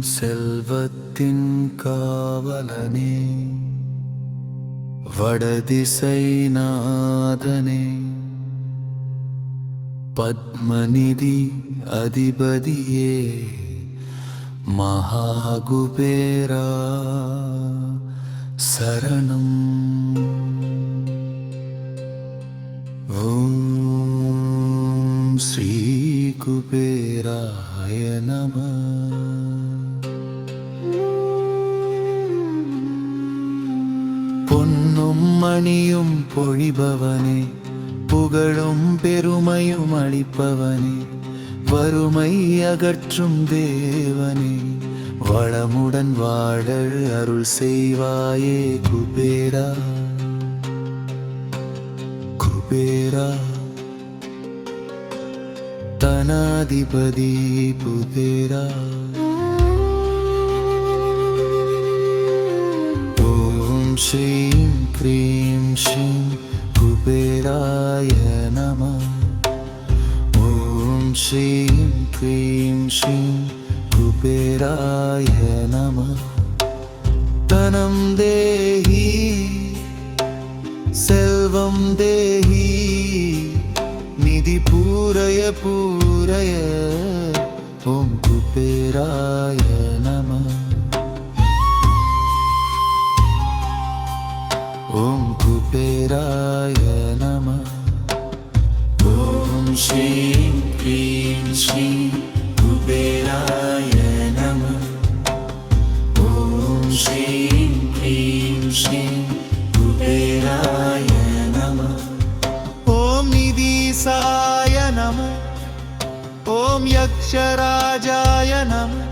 செல்வத்தின் காவலனே, வடதிசை நாதனே, பத்மநிதி அதிபதியே, மகாகுபேரா சரணம். ஓம் ஸ்ரீ குபேராய நமः. பொன்னும் மணியும் பொழிபவனே, புகழும் பெருமையும் அளிப்பவனே, வறுமை அகற்றும் தேவனே, வளமுடன் வாழ அருள் செய்வாயே குபேரா குபேரா. தனாதிபதி குபேரா. ஓம் ஸ்ரீம் க்ரீம் ஸ்ரீம் குபேராய நமः. ஓம் ஸ்ரீம் க்ரீம் ஸ்ரீம் குபேராய நமः. தனம் தேஹி செல்வம் தேஹி, நிதி பூரய பூரய, ஓம் குபேராய நமः. ஓம் குபேராய நமः. ஓம் ஸ்ரீம் க்ரீம் ஸ்ரீம் குபேராய நமः. ஓம் ஸ்ரீம் க்ரீம் ஸ்ரீம் குபேராய நமः. ஓம் நிதீசாய நமः. ஓம் யக்ஷராஜாய நமः.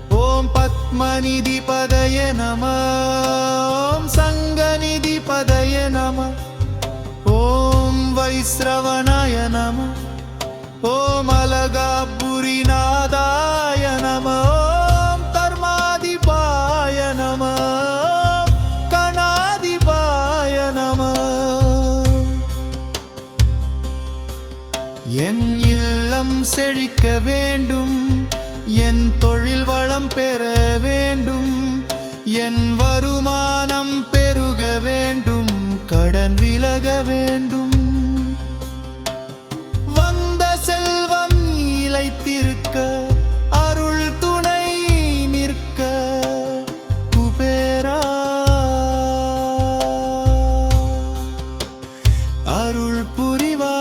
ஓம் பத்மநிதிபதய நமः. ஓம் சங்கநிதிபதய நமः. ஓம் வைஸ்ரவணாய நமः. ஓம் அலகாபுரிநாதாய நமः. ஓம் தர்மாதிபாய நமः. கணாதிபாய நமः. என் இல்லம் செழிக்க வேண்டும், என் தொழில் வளம் பெற வேண்டும், என் வருமானம் பெருக வேண்டும், கடன் விலக வேண்டும், வந்த செல்வம் நிலைத்திருக்க, அருள் துணை நிற்க குபேரா அருள் புரிவா.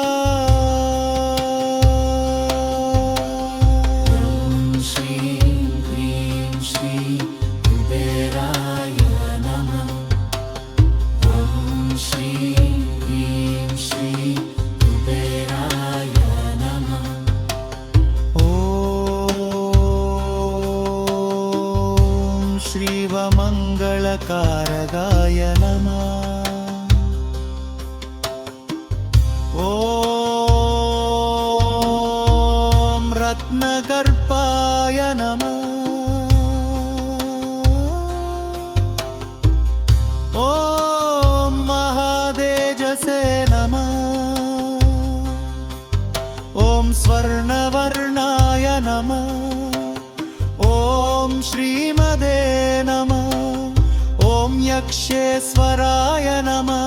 மங்களகாரகாய நமः. ஓம் ரத்னகர்ப்பாய நமः. ஓம் மகாதேஜசே நமः. ஓம் ஸ்வர்ணவர்ணாய நமः. ஓம் ஸ்ரீமதே நமः. ஓம் யக்ஷேஸ்வராய நமः.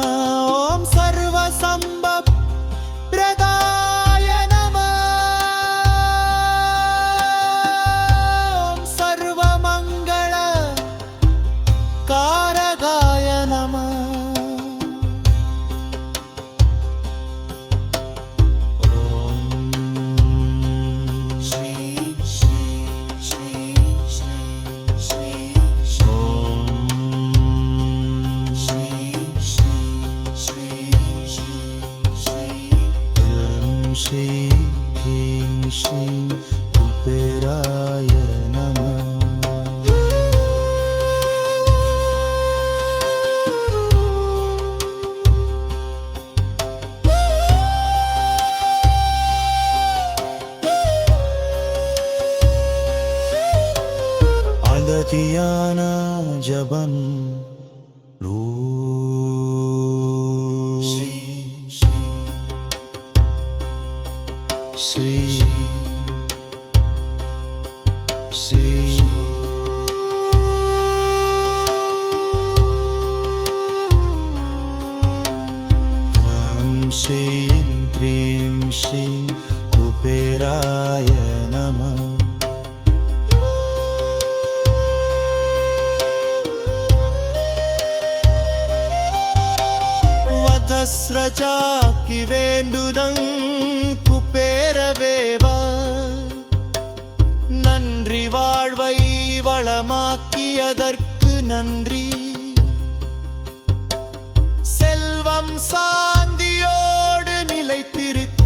ஓம் சர்வசம்பத் பிரதாய நமः. ஓம் சர்வமங்கள காரகாய நமः. குபேராய நமः. அலதியான ஜபம் ஸ்ரீ ஸ்ரீ ஸ்ரீம் க்ரீம் ஸ்ரீ குபேராய நமः. வதஸ்ரஜாக்கி வேண்டுதங் குபேரவேவா, நன்றி வாழ்வை வளமாக்கியதற்கு நன்றி. செல்வம் சாந்தியோடு நிலைத்திருக்க,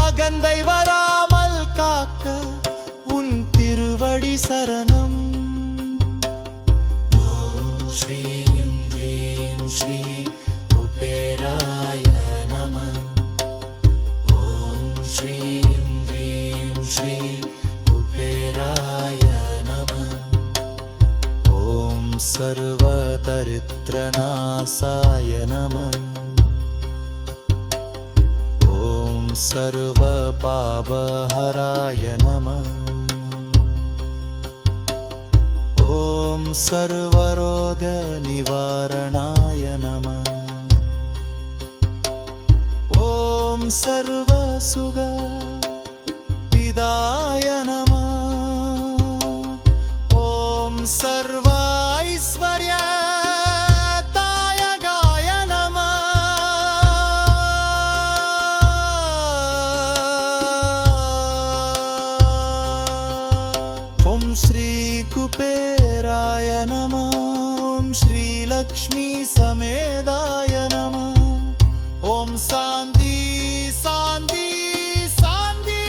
அகந்தை வராமல் காக்க உன் திருவடி சரணம். ஓம் ஸ்ரீம் க்ரீம் ஸ்ரீ குபேராய நமः. ஓம் ஸ்ரீம் க்ரீம் ஸ்ரீ குபேராய நமः. ஓம் சர்வதரித்ரநாசாய நமः. ஓம் சர்வபாபஹராய நமः. ஓம் சர்வரோக நிவாரணாய நமः. ஓம் சர்வசுக பிதாய நமः. ஓம் சர்வ ஐஸ்வர்யதாயகாய நமः. ஓம் ஸ்ரீ குபேராய நமः. ஓம் ஸ்ரீ லக்ஷ்மி சமேதாய நமः. ஓம் சாந்தி சாந்தி சாந்தி.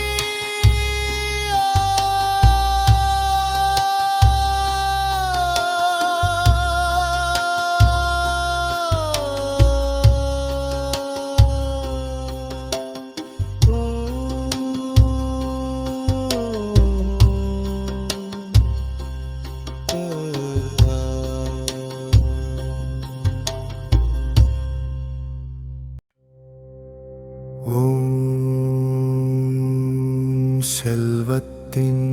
ஓம் செல்வத்தின்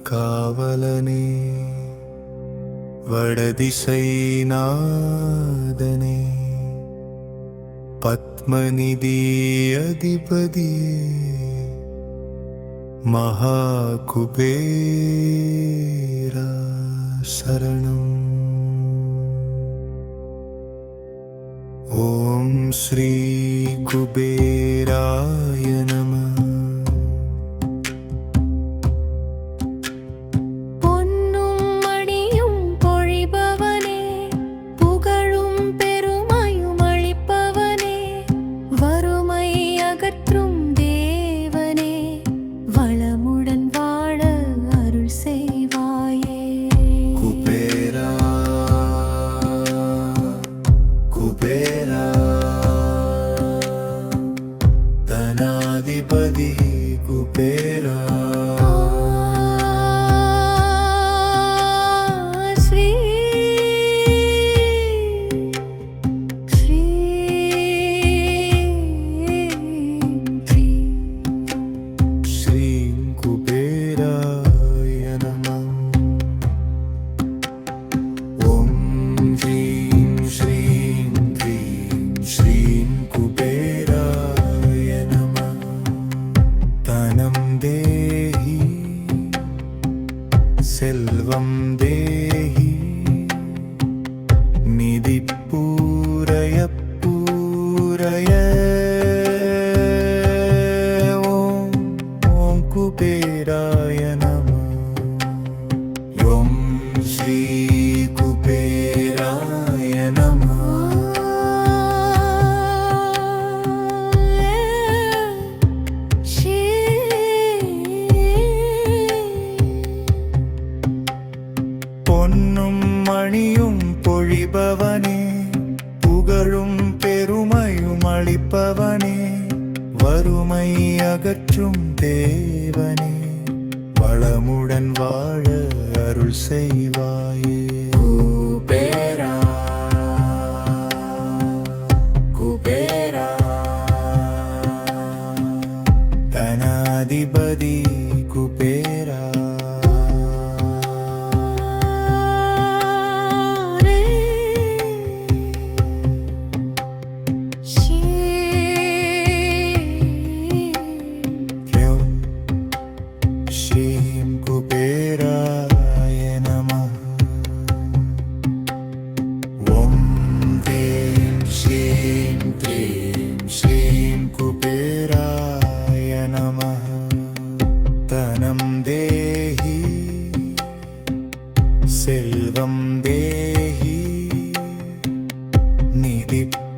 காவலனே, வடதிசை நாதனே, பத்மநிதி அதிபதியே, மகா குபேரா சரணம். ஓம் ஸ்ரீ குபேராய நமः. பொன்னும் மணியும் பொழிபவனே, புகழும் பெருமையும் அளிப்பவனே, வறுமை அகற்றும் தேவனே, வளமுடன் வாழ அருள் செய்வாயே. குபேரா குபேரா தனாதிபதி குபேரா. ஸ்ரீ ஸ்ரீ ஸ்ரீம் குபேராய நமः. ஓம் ஸ்ரீம் ஸ்ரீம் க்ரீம் ஸ்ரீம் குபேராய நமः. தனம் தேஹி செல்வம் தேஹி, நிதி பூரய பூரய. ஓம் ஓம் குபேராய நமः. ஓம் ஸ்ரீ குபேராய நமः. பொன்னும் மணியும் பொழிபவனே, புகழும் பெருமையும் அளிப்பவனே, வறுமை அகற்றும் தேவனே, வளமுடன் வாழ அருள் செய்வாயே. குபேரா குபேரா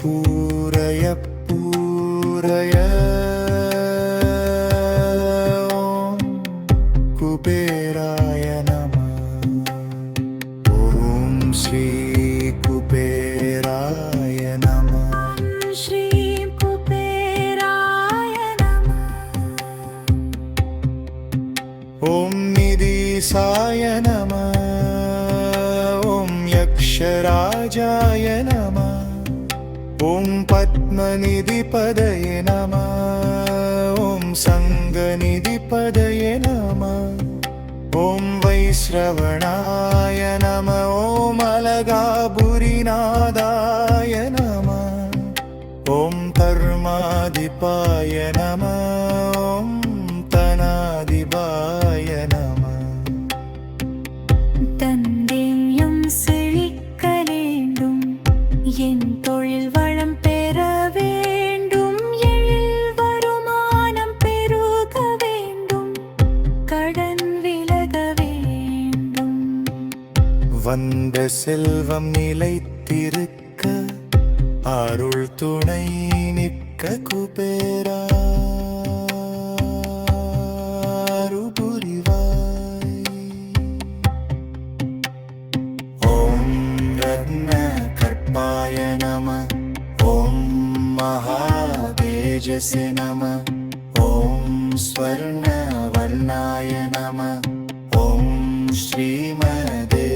पूरय पूरय ॐ कुबेराय नमः ॐ श्री कुबेराय नमः श्री कुबेराय नमः ॐ निधिसाय नमः ॐ यक्षराजाय नमः ॐ पद्मनिधिपदये नमः ॐ सङ्गनिधिपदये नमः ॐ वैश्रवणाय नमः ॐ अलगाबुरिनादाय नमः ॐ धर्माधिपाय नमः ॐ तनाधिपाय नमः தந்தேயம் செழிக்க வேண்டும் என் தொழில் வளம் பெற வேண்டும் எழில் வருமானம் பெருக வேண்டும் கடன் விலக வேண்டும் வந்த செல்வம் நிலைத்திருக்க அருள் துணை நிற்க குபேரா அருள் புரிவாய் ஓம் ரத்ன கற்பாய நம ஓம் மகாதேஜஸே நம ஓம் ஸ்வர்ண வர்ணாய நம ஓம் ஸ்ரீமதே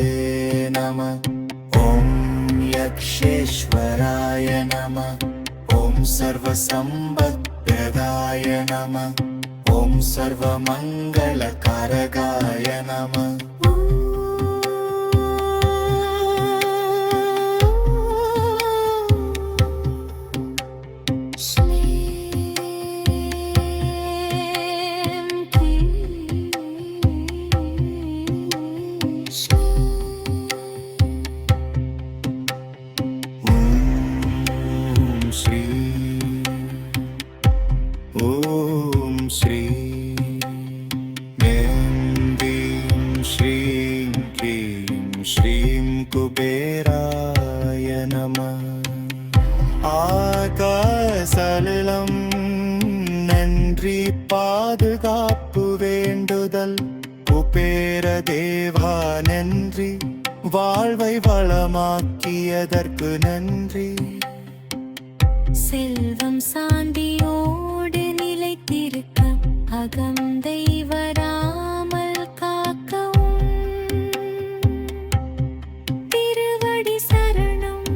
நம ஓம் यक्षेश्वराय नमः ॐ सर्वसम्पत्प्रदाय नमः ॐ सर्वमङ्गलकारकाय नमः ॐ श्री ऐं ह्रीं श्रीं क्लीं श्रीं कुबेराय नमः ஆகாசலம் நன்றி பாதுகாப்பு வேண்டுதல் குபேர தேவா நன்றி வாழ்வை வளமாக்கியதற்கு நன்றி செல்வம் சாந்தியோடு நிலைத்திருக்க அகந்தை வராமல் காக்கவும் திருவடி சரணம்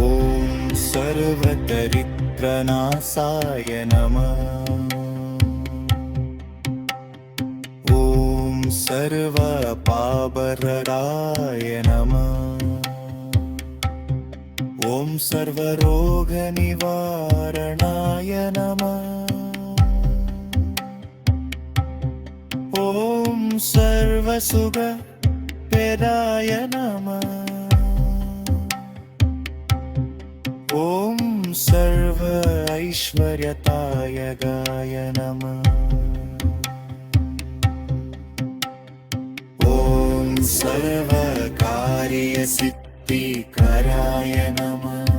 ஓம் சர்வதரித்ரநாசாய நமः ஓம் சர்வ பாபரராய நமः ॐ सर्वरोगनिवारणाय नमः ॐ सर्वसुखप्रदाय नमः ॐ सर्व ऐश्वर्यदायकाय नमः ॐ सर्वकार्यसिद्धिकराय नमः